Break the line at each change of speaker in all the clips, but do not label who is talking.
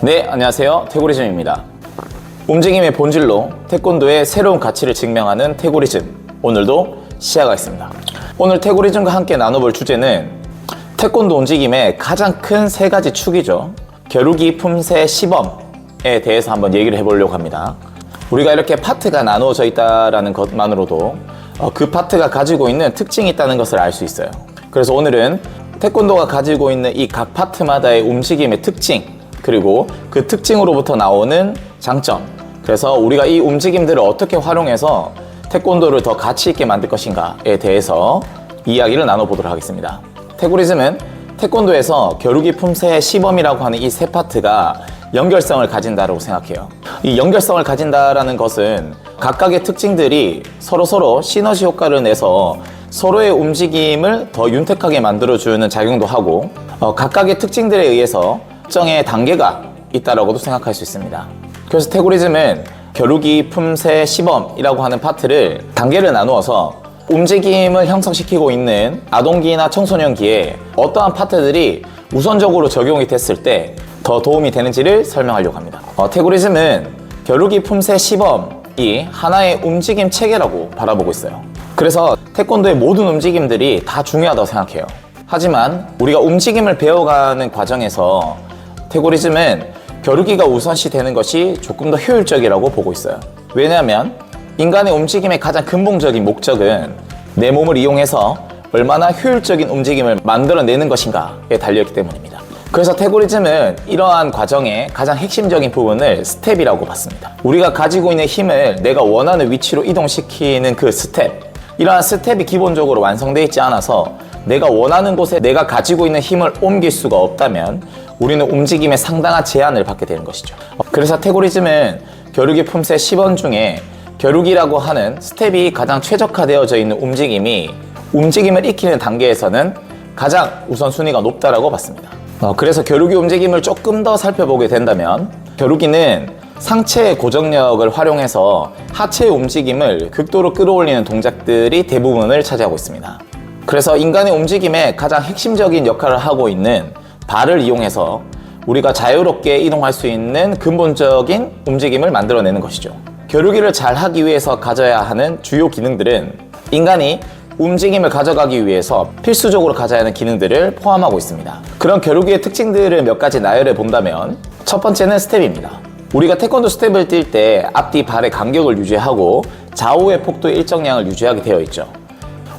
네, 안녕하세요. 태고리즘입니다. 움직임의 본질로 태권도의 새로운 가치를 증명하는 태고리즘, 오늘도 시작하겠습니다. 오늘 태고리즘과 함께 나눠볼 주제는 태권도 움직임의 가장 큰 세 가지 축이죠. 겨루기, 품새, 시범에 대해서 한번 얘기를 해보려고 합니다. 우리가 이렇게 파트가 나누어져 있다는 것만으로도 그 파트가 가지고 있는 특징이 있다는 것을 알 수 있어요. 그래서 오늘은 태권도가 가지고 있는 이 각 파트마다의 움직임의 특징, 그리고 그 특징으로부터 나오는 장점, 그래서 우리가 이 움직임들을 어떻게 활용해서 태권도를 더 가치 있게 만들 것인가에 대해서 이야기를 나눠보도록 하겠습니다. 태고리즘은 태권도에서 겨루기, 품새, 시범이라고 하는 이 세 파트가 연결성을 가진다고 생각해요. 이 연결성을 가진다라는 것은 각각의 특징들이 서로 시너지 효과를 내서 서로의 움직임을 더 윤택하게 만들어주는 작용도 하고, 각각의 특징들에 의해서 특정의 단계가 있다라고도 생각할 수 있습니다. 그래서 태고리즘은 겨루기, 품새, 시범이라고 하는 파트를 단계를 나누어서 움직임을 형성시키고 있는 아동기나 청소년기에 어떠한 파트들이 우선적으로 적용이 됐을 때 더 도움이 되는지를 설명하려고 합니다. 태고리즘은 겨루기, 품새, 시범이 하나의 움직임 체계라고 바라보고 있어요. 그래서 태권도의 모든 움직임들이 다 중요하다고 생각해요. 하지만 우리가 움직임을 배워가는 과정에서 태고리즘은 겨루기가 우선시 되는 것이 조금 더 효율적이라고 보고 있어요. 왜냐하면 인간의 움직임의 가장 근본적인 목적은 내 몸을 이용해서 얼마나 효율적인 움직임을 만들어내는 것인가에 달려있기 때문입니다. 그래서 태고리즘은 이러한 과정의 가장 핵심적인 부분을 스텝이라고 봤습니다. 우리가 가지고 있는 힘을 내가 원하는 위치로 이동시키는 그 스텝, 이러한 스텝이 기본적으로 완성되어 있지 않아서 내가 원하는 곳에 내가 가지고 있는 힘을 옮길 수가 없다면 우리는 움직임에 상당한 제한을 받게 되는 것이죠. 그래서 태고리즘은 겨루기, 품새, 시범 중에 겨루기라고 하는 스텝이 가장 최적화되어져 있는 움직임이 움직임을 익히는 단계에서는 가장 우선순위가 높다라고 봤습니다. 그래서 겨루기 움직임을 조금 더 살펴보게 된다면 겨루기는 상체의 고정력을 활용해서 하체의 움직임을 극도로 끌어올리는 동작들이 대부분을 차지하고 있습니다. 그래서 인간의 움직임에 가장 핵심적인 역할을 하고 있는 발을 이용해서 우리가 자유롭게 이동할 수 있는 근본적인 움직임을 만들어내는 것이죠. 겨루기를 잘 하기 위해서 가져야 하는 주요 기능들은 인간이 움직임을 가져가기 위해서 필수적으로 가져야 하는 기능들을 포함하고 있습니다. 그런 겨루기의 특징들을 몇 가지 나열해 본다면 첫 번째는 스텝입니다. 우리가 태권도 스텝을 뛸 때 앞뒤 발의 간격을 유지하고 좌우의 폭도 일정량을 유지하게 되어 있죠.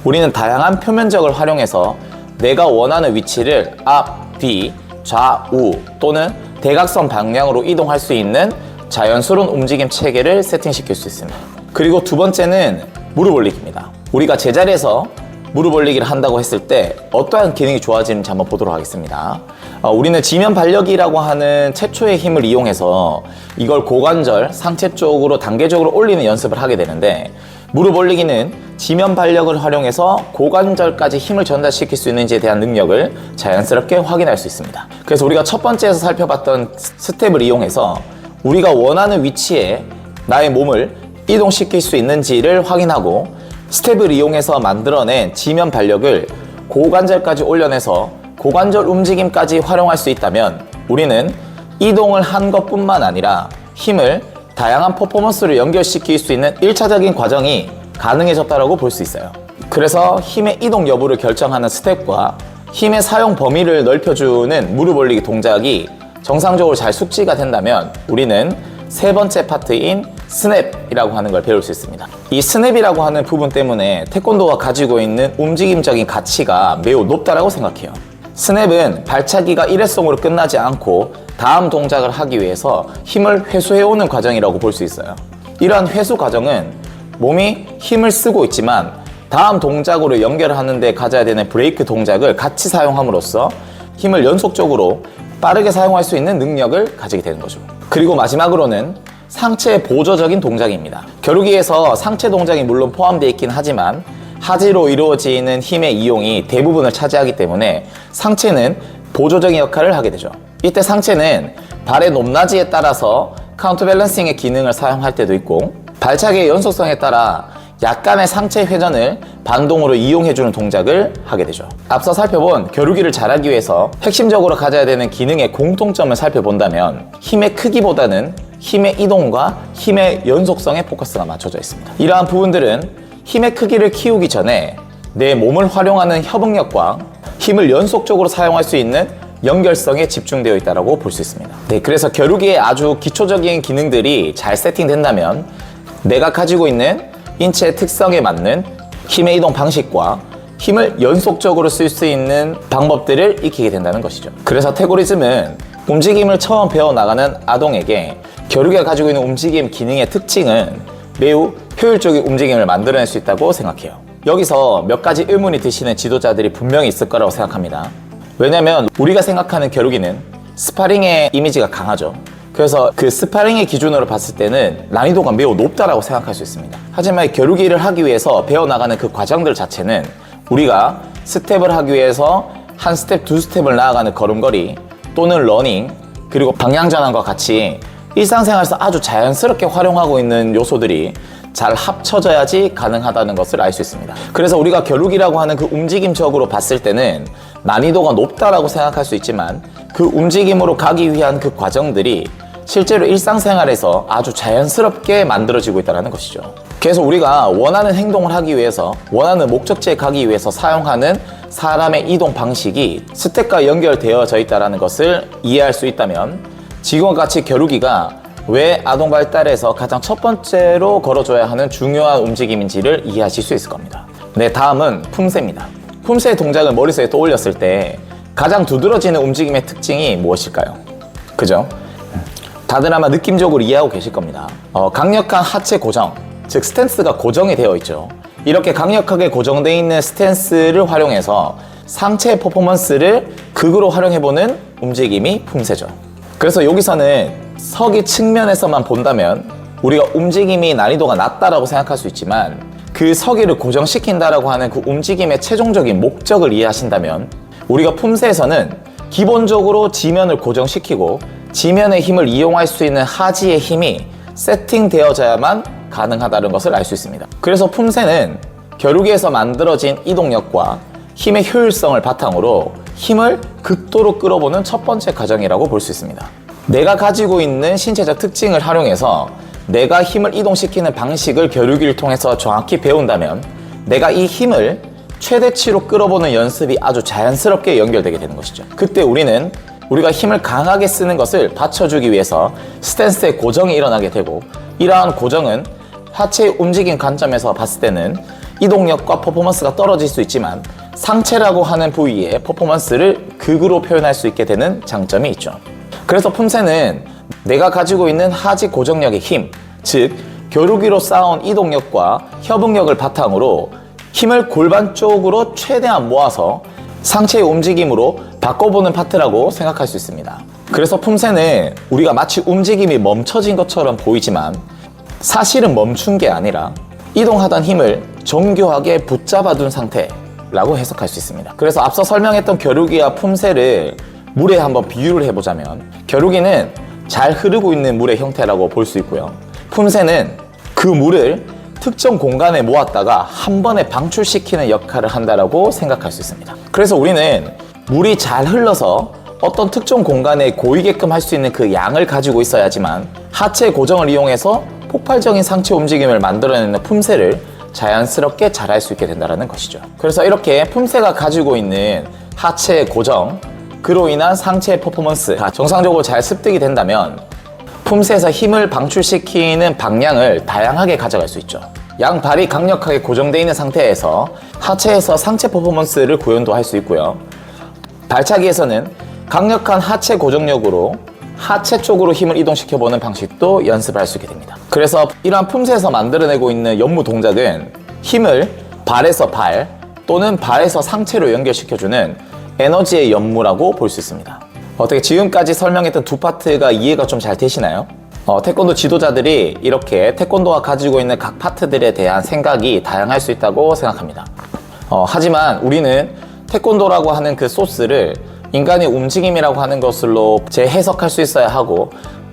우리는 다양한 표면적을 활용해서 내가 원하는 위치를 앞, 뒤, 좌우 또는 대각선 방향으로 이동할 수 있는 자연스러운 움직임 체계를 세팅시킬 수 있습니다. 그리고 두 번째는 무릎 올리기입니다. 우리가 제자리에서 무릎 올리기를 한다고 했을 때 어떠한 기능이 좋아지는지 한번 보도록 하겠습니다. 우리는 지면 발력이라고 하는 최초의 힘을 이용해서 이걸 고관절, 상체 쪽으로 단계적으로 올리는 연습을 하게 되는데, 무릎 올리기는 지면 발력을 활용해서 고관절까지 힘을 전달시킬 수 있는지에 대한 능력을 자연스럽게 확인할 수 있습니다. 그래서 우리가 첫 번째에서 살펴봤던 스텝을 이용해서 우리가 원하는 위치에 나의 몸을 이동시킬 수 있는지를 확인하고 스텝을 이용해서 만들어낸 지면 발력을 고관절까지 올려내서 고관절 움직임까지 활용할 수 있다면 우리는 이동을 한 것뿐만 아니라 힘을 다양한 퍼포먼스를 연결시킬 수 있는 1차적인 과정이 가능해졌다고 볼 수 있어요. 그래서 힘의 이동 여부를 결정하는 스텝과 힘의 사용 범위를 넓혀주는 무릎 올리기 동작이 정상적으로 잘 숙지가 된다면 우리는 세 번째 파트인 스냅이라고 하는 걸 배울 수 있습니다. 이 스냅이라고 하는 부분 때문에 태권도가 가지고 있는 움직임적인 가치가 매우 높다고 생각해요. 스냅은 발차기가 일회성으로 끝나지 않고 다음 동작을 하기 위해서 힘을 회수해오는 과정이라고 볼 수 있어요. 이러한 회수 과정은 몸이 힘을 쓰고 있지만 다음 동작으로 연결하는 데 가져야 되는 브레이크 동작을 같이 사용함으로써 힘을 연속적으로 빠르게 사용할 수 있는 능력을 가지게 되는 거죠. 그리고 마지막으로는 상체의 보조적인 동작입니다. 겨루기에서 상체 동작이 물론 포함되어 있긴 하지만 하지로 이루어지는 힘의 이용이 대부분을 차지하기 때문에 상체는 보조적인 역할을 하게 되죠. 이때 상체는 발의 높낮이에 따라서 카운터 밸런싱의 기능을 사용할 때도 있고 발차기의 연속성에 따라 약간의 상체 회전을 반동으로 이용해주는 동작을 하게 되죠. 앞서 살펴본 겨루기를 잘하기 위해서 핵심적으로 가져야 되는 기능의 공통점을 살펴본다면 힘의 크기보다는 힘의 이동과 힘의 연속성에 포커스가 맞춰져 있습니다. 이러한 부분들은 힘의 크기를 키우기 전에 내 몸을 활용하는 협응력과 힘을 연속적으로 사용할 수 있는 연결성에 집중되어 있다고 볼 수 있습니다. 네, 그래서 겨루기의 아주 기초적인 기능들이 잘 세팅된다면 내가 가지고 있는 인체의 특성에 맞는 힘의 이동 방식과 힘을 연속적으로 쓸 수 있는 방법들을 익히게 된다는 것이죠. 그래서 태고리즘은 움직임을 처음 배워나가는 아동에게 겨루기가 가지고 있는 움직임 기능의 특징은 매우 효율적인 움직임을 만들어낼 수 있다고 생각해요. 여기서 몇 가지 의문이 드시는 지도자들이 분명히 있을 거라고 생각합니다. 왜냐면 우리가 생각하는 겨루기는 스파링의 이미지가 강하죠. 그래서 그 스파링의 기준으로 봤을 때는 난이도가 매우 높다라고 생각할 수 있습니다. 하지만 겨루기를 하기 위해서 배워나가는 그 과정들 자체는 우리가 스텝을 하기 위해서 한 스텝, 두 스텝을 나아가는 걸음걸이 또는 러닝 그리고 방향전환과 같이 일상생활에서 아주 자연스럽게 활용하고 있는 요소들이 잘 합쳐져야지 가능하다는 것을 알 수 있습니다. 그래서 우리가 겨루기라고 하는 그 움직임적으로 봤을 때는 난이도가 높다라고 생각할 수 있지만 그 움직임으로 가기 위한 그 과정들이 실제로 일상생활에서 아주 자연스럽게 만들어지고 있다는 것이죠. 그래서 우리가 원하는 행동을 하기 위해서 원하는 목적지에 가기 위해서 사용하는 사람의 이동 방식이 스텝과 연결되어져 있다는 것을 이해할 수 있다면 지금과 같이 겨루기가 왜 아동 발달에서 가장 첫 번째로 걸어줘야 하는 중요한 움직임인지를 이해하실 수 있을 겁니다. 네, 다음은 품새입니다. 품새의 동작을 머릿속에 떠올렸을 때 가장 두드러지는 움직임의 특징이 무엇일까요? 그죠? 다들 아마 느낌적으로 이해하고 계실 겁니다. 강력한 하체 고정, 즉 스탠스가 고정이 되어 있죠. 이렇게 강력하게 고정되어 있는 스탠스를 활용해서 상체 퍼포먼스를 극으로 활용해보는 움직임이 품새죠. 그래서 여기서는 서기 측면에서만 본다면 우리가 움직임이 난이도가 낮다라고 생각할 수 있지만 그 서기를 고정시킨다라고 하는 그 움직임의 최종적인 목적을 이해하신다면 우리가 품새에서는 기본적으로 지면을 고정시키고 지면의 힘을 이용할 수 있는 하지의 힘이 세팅되어져야만 가능하다는 것을 알 수 있습니다. 그래서 품새는 겨루기에서 만들어진 이동력과 힘의 효율성을 바탕으로 힘을 극도로 끌어보는 첫 번째 과정이라고 볼 수 있습니다. 내가 가지고 있는 신체적 특징을 활용해서 내가 힘을 이동시키는 방식을 겨루기를 통해서 정확히 배운다면 내가 이 힘을 최대치로 끌어보는 연습이 아주 자연스럽게 연결되게 되는 것이죠. 그때 우리가 힘을 강하게 쓰는 것을 받쳐주기 위해서 스탠스의 고정이 일어나게 되고 이러한 고정은 하체의 움직임 관점에서 봤을 때는 이동력과 퍼포먼스가 떨어질 수 있지만 상체라고 하는 부위의 퍼포먼스를 극으로 표현할 수 있게 되는 장점이 있죠. 그래서 품새는 내가 가지고 있는 하지 고정력의 힘, 즉 겨루기로 쌓아온 이동력과 협응력을 바탕으로 힘을 골반 쪽으로 최대한 모아서 상체의 움직임으로 바꿔보는 파트라고 생각할 수 있습니다. 그래서 품새는 우리가 마치 움직임이 멈춰진 것처럼 보이지만 사실은 멈춘 게 아니라 이동하던 힘을 정교하게 붙잡아둔 상태라고 해석할 수 있습니다. 그래서 앞서 설명했던 겨루기와 품새를 물에 한번 비유를 해보자면 겨루기는 잘 흐르고 있는 물의 형태라고 볼 수 있고요. 품새는 그 물을 특정 공간에 모았다가 한 번에 방출시키는 역할을 한다고 생각할 수 있습니다. 그래서 우리는 물이 잘 흘러서 어떤 특정 공간에 고이게끔 할 수 있는 그 양을 가지고 있어야지만 하체 고정을 이용해서 폭발적인 상체 움직임을 만들어내는 품새를 자연스럽게 잘 할 수 있게 된다는 것이죠. 그래서 이렇게 품새가 가지고 있는 하체 고정, 그로 인한 상체 퍼포먼스가 정상적으로 잘 습득이 된다면 품새에서 힘을 방출시키는 방향을 다양하게 가져갈 수 있죠. 양발이 강력하게 고정되어 있는 상태에서 하체에서 상체 퍼포먼스를 구현도 할 수 있고요. 발차기에서는 강력한 하체 고정력으로 하체 쪽으로 힘을 이동시켜보는 방식도 연습을 할 수 있게 됩니다. 그래서 이러한 품새에서 만들어내고 있는 연무 동작은 힘을 발에서 발 또는 발에서 상체로 연결시켜주는 에너지의 연무라고 볼 수 있습니다. 어떻게 지금까지 설명했던 두 파트가 이해가 좀 잘 되시나요? 태권도 지도자들이 이렇게 태권도가 가지고 있는 각 파트들에 대한 생각이 다양할 수 있다고 생각합니다. 하지만 우리는 태권도라고 하는 그 소스를 인간의 움직임이라고 하는 것으로 재해석할 수 있어야 하고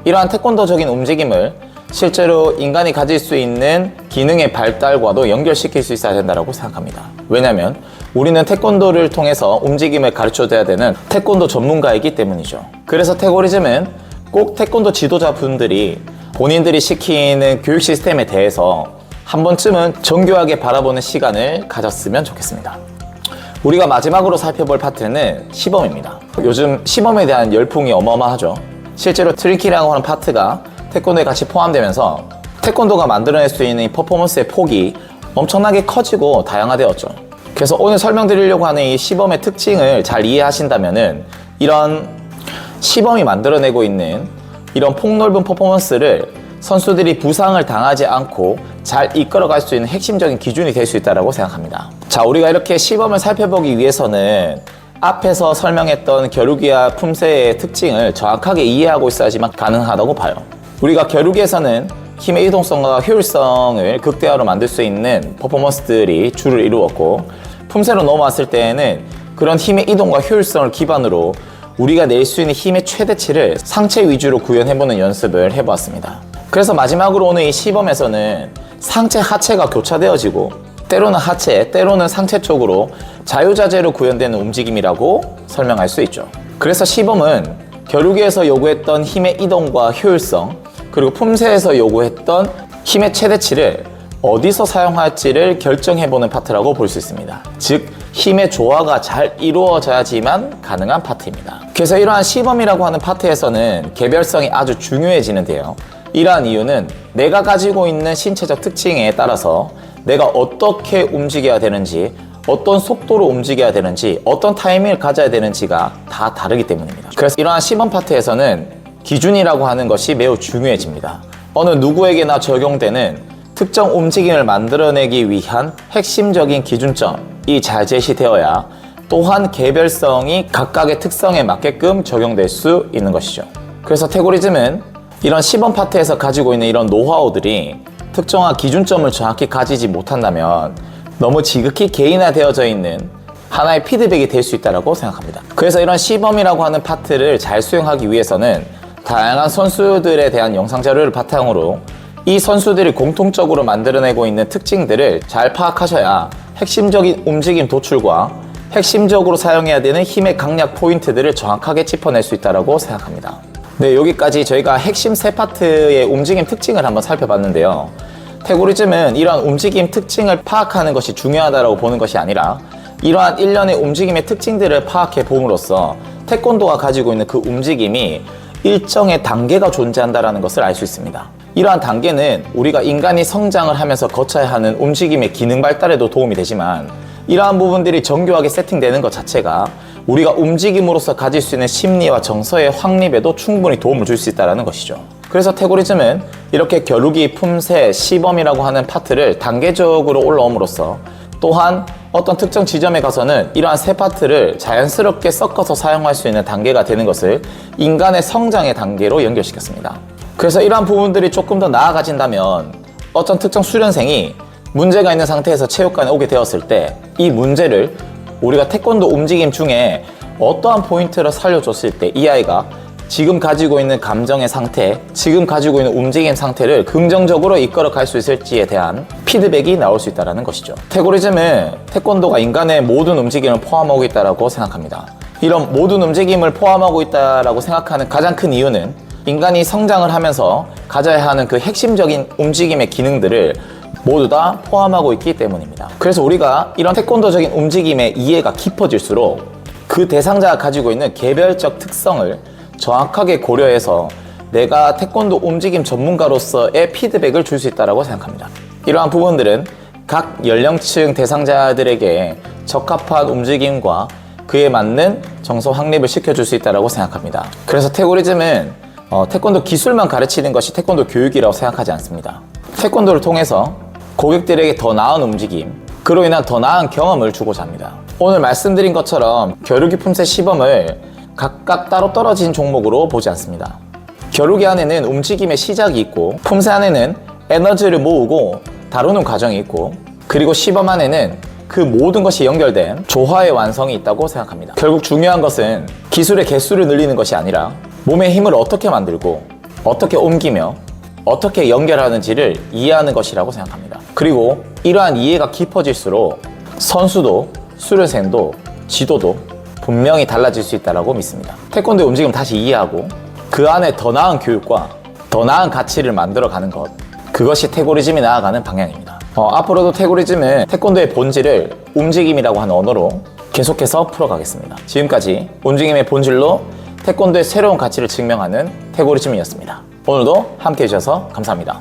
이러한 태권도적인 움직임을 실제로 인간이 가질 수 있는 기능의 발달과도 연결시킬 수 있어야 된다고 생각합니다. 왜냐하면 우리는 태권도를 통해서 움직임을 가르쳐줘야 되는 태권도 전문가이기 때문이죠. 그래서 태고리즘은 꼭 태권도 지도자분들이 본인들이 시키는 교육 시스템에 대해서 한 번쯤은 정교하게 바라보는 시간을 가졌으면 좋겠습니다. 우리가 마지막으로 살펴볼 파트는 시범입니다. 요즘 시범에 대한 열풍이 어마어마하죠. 실제로 트리키라고 하는 파트가 태권도에 같이 포함되면서 태권도가 만들어낼 수 있는 이 퍼포먼스의 폭이 엄청나게 커지고 다양화되었죠. 그래서 오늘 설명드리려고 하는 이 시범의 특징을 잘 이해하신다면은 이런 시범이 만들어내고 있는 이런 폭넓은 퍼포먼스를 선수들이 부상을 당하지 않고 잘 이끌어갈 수 있는 핵심적인 기준이 될 수 있다고 생각합니다. 자, 우리가 이렇게 시범을 살펴보기 위해서는 앞에서 설명했던 겨루기와 품새의 특징을 정확하게 이해하고 있어야지만 가능하다고 봐요. 우리가 겨루기에서는 힘의 이동성과 효율성을 극대화로 만들 수 있는 퍼포먼스들이 주를 이루었고, 품새로 넘어왔을 때에는 그런 힘의 이동과 효율성을 기반으로 우리가 낼 수 있는 힘의 최대치를 상체 위주로 구현해보는 연습을 해보았습니다. 그래서 마지막으로 오늘 이 시범에서는 상체 하체가 교차되어지고 때로는 하체, 때로는 상체 쪽으로 자유자재로 구현되는 움직임이라고 설명할 수 있죠. 그래서 시범은 겨루기에서 요구했던 힘의 이동과 효율성, 그리고 품새에서 요구했던 힘의 최대치를 어디서 사용할지를 결정해보는 파트라고 볼 수 있습니다. 즉, 힘의 조화가 잘 이루어져야지만 가능한 파트입니다. 그래서 이러한 시범이라고 하는 파트에서는 개별성이 아주 중요해지는데요. 이러한 이유는 내가 가지고 있는 신체적 특징에 따라서 내가 어떻게 움직여야 되는지, 어떤 속도로 움직여야 되는지, 어떤 타이밍을 가져야 되는지가 다 다르기 때문입니다. 그래서 이러한 시범 파트에서는 기준이라고 하는 것이 매우 중요해집니다. 어느 누구에게나 적용되는 특정 움직임을 만들어내기 위한 핵심적인 기준점이 잘 제시되어야 또한 개별성이 각각의 특성에 맞게끔 적용될 수 있는 것이죠. 그래서 태고리즘은 이런 시범 파트에서 가지고 있는 이런 노하우들이 특정한 기준점을 정확히 가지지 못한다면 너무 지극히 개인화되어져 있는 하나의 피드백이 될 수 있다고 생각합니다. 그래서 이런 시범이라고 하는 파트를 잘 수행하기 위해서는 다양한 선수들에 대한 영상 자료를 바탕으로 이 선수들이 공통적으로 만들어내고 있는 특징들을 잘 파악하셔야 핵심적인 움직임 도출과 핵심적으로 사용해야 되는 힘의 강약 포인트들을 정확하게 짚어낼 수 있다고 생각합니다. 네, 여기까지 저희가 핵심 세 파트의 움직임 특징을 한번 살펴봤는데요. 태고리즘은 이러한 움직임 특징을 파악하는 것이 중요하다고 보는 것이 아니라 이러한 일련의 움직임의 특징들을 파악해 봄으로써 태권도가 가지고 있는 그 움직임이 일정의 단계가 존재한다는 것을 알 수 있습니다. 이러한 단계는 우리가 인간이 성장을 하면서 거쳐야 하는 움직임의 기능 발달에도 도움이 되지만 이러한 부분들이 정교하게 세팅되는 것 자체가 우리가 움직임으로서 가질 수 있는 심리와 정서의 확립에도 충분히 도움을 줄 수 있다는 것이죠. 그래서 태고리즘은 이렇게 겨루기, 품새, 시범이라고 하는 파트를 단계적으로 올라옴으로써 또한 어떤 특정 지점에 가서는 이러한 세 파트를 자연스럽게 섞어서 사용할 수 있는 단계가 되는 것을 인간의 성장의 단계로 연결시켰습니다. 그래서 이러한 부분들이 조금 더 나아가진다면 어떤 특정 수련생이 문제가 있는 상태에서 체육관에 오게 되었을 때 이 문제를 우리가 태권도 움직임 중에 어떠한 포인트를 살려줬을 때 이 아이가 지금 가지고 있는 감정의 상태, 지금 가지고 있는 움직임 상태를 긍정적으로 이끌어 갈 수 있을지에 대한 피드백이 나올 수 있다는 것이죠. 태고리즘은 태권도가 인간의 모든 움직임을 포함하고 있다고 생각합니다. 이런 모든 움직임을 포함하고 있다고 생각하는 가장 큰 이유는 인간이 성장을 하면서 가져야 하는 그 핵심적인 움직임의 기능들을 모두 다 포함하고 있기 때문입니다. 그래서 우리가 이런 태권도적인 움직임의 이해가 깊어질수록 그 대상자가 가지고 있는 개별적 특성을 정확하게 고려해서 내가 태권도 움직임 전문가로서의 피드백을 줄 수 있다고 생각합니다. 이러한 부분들은 각 연령층 대상자들에게 적합한 움직임과 그에 맞는 정서 확립을 시켜줄 수 있다고 생각합니다. 그래서 태고리즘은 태권도 기술만 가르치는 것이 태권도 교육이라고 생각하지 않습니다. 태권도를 통해서 고객들에게 더 나은 움직임, 그로 인한 더 나은 경험을 주고자 합니다. 오늘 말씀드린 것처럼 겨루기, 품새, 시범을 각각 따로 떨어진 종목으로 보지 않습니다. 겨루기 안에는 움직임의 시작이 있고, 품새 안에는 에너지를 모으고 다루는 과정이 있고, 그리고 시범 안에는 그 모든 것이 연결된 조화의 완성이 있다고 생각합니다. 결국 중요한 것은 기술의 개수를 늘리는 것이 아니라 몸의 힘을 어떻게 만들고 어떻게 옮기며 어떻게 연결하는지를 이해하는 것이라고 생각합니다. 그리고 이러한 이해가 깊어질수록 선수도, 수련생도, 지도도 분명히 달라질 수 있다고 믿습니다. 태권도의 움직임을 다시 이해하고 그 안에 더 나은 교육과 더 나은 가치를 만들어가는 것, 그것이 태고리즘이 나아가는 방향입니다. 앞으로도 태고리즘은 태권도의 본질을 움직임이라고 하는 언어로 계속해서 풀어가겠습니다. 지금까지 움직임의 본질로 태권도의 새로운 가치를 증명하는 태고리즘이었습니다. 오늘도 함께 해주셔서 감사합니다.